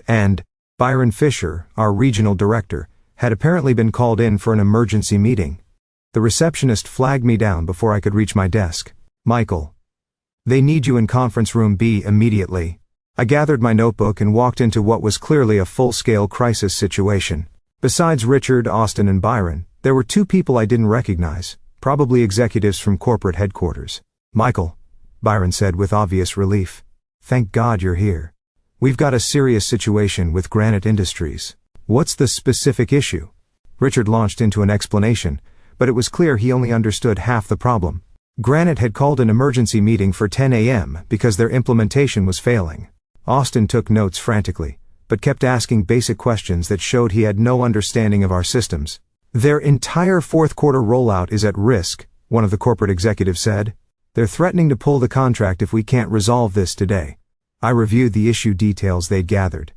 and Byron Fisher, our regional director, had apparently been called in for an emergency meeting. The receptionist flagged me down before I could reach my desk. "Michael, they need you in conference room B immediately." I gathered my notebook and walked into what was clearly a full-scale crisis situation. Besides Richard, Austin, and Byron, there were two people I didn't recognize, probably executives from corporate headquarters. "Michael," Byron said with obvious relief. "Thank God you're here. We've got a serious situation with Granite Industries." "What's the specific issue?" Richard launched into an explanation, but it was clear he only understood half the problem. Granite had called an emergency meeting for 10 a.m. because their implementation was failing. Austin took notes frantically, but kept asking basic questions that showed he had no understanding of our systems. "Their entire fourth quarter rollout is at risk," one of the corporate executives said. "They're threatening to pull the contract if we can't resolve this today." I reviewed the issue details they'd gathered.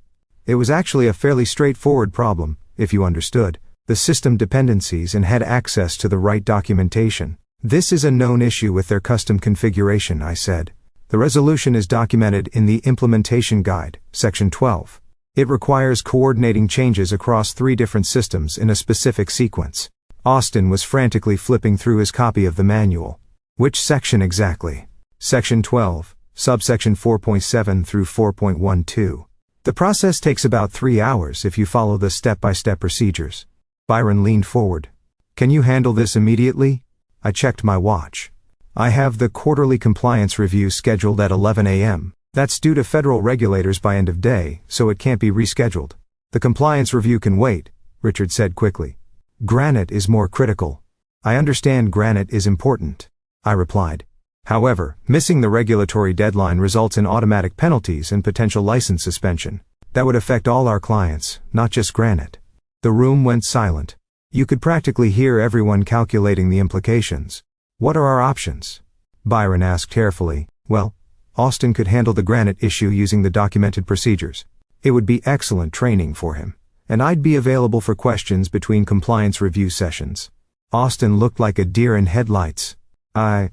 It was actually a fairly straightforward problem, if you understood the system dependencies and had access to the right documentation. "This is a known issue with their custom configuration," I said. "The resolution is documented in the Implementation Guide, Section 12. It requires coordinating changes across 3 different systems in a specific sequence." Austin was frantically flipping through his copy of the manual. "Which section exactly?" "Section 12, subsection 4.7 through 4.12. The process takes about 3 hours if you follow the step-by-step procedures." Byron leaned forward. "Can you handle this immediately?" I checked my watch. "I have the quarterly compliance review scheduled at 11 a.m. That's due to federal regulators by end of day, so it can't be rescheduled." "The compliance review can wait," Richard said quickly. "Granite is more critical." "I understand Granite is important," I replied. "However, missing the regulatory deadline results in automatic penalties and potential license suspension. That would affect all our clients, not just Granite." The room went silent. You could practically hear everyone calculating the implications. "What are our options?" Byron asked carefully. "Well, Austin could handle the Granite issue using the documented procedures. It would be excellent training for him. And I'd be available for questions between compliance review sessions." Austin looked like a deer in headlights. I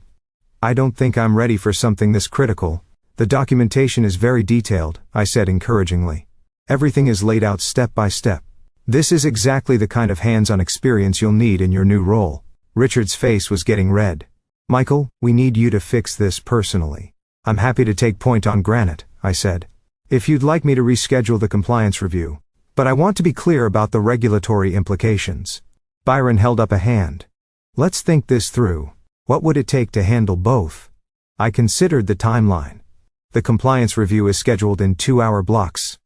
don't think I'm ready for something this critical." "The documentation is very detailed," I said encouragingly. "Everything is laid out step by step. This is exactly the kind of hands-on experience you'll need in your new role." Richard's face was getting red. "Michael, we need you to fix this personally." "I'm happy to take point on Granite," I said. "If you'd like me to reschedule the compliance review. But I want to be clear about the regulatory implications." Byron held up a hand. "Let's think this through. What would it take to handle both?" I considered the timeline. The compliance review is scheduled in 2-hour blocks.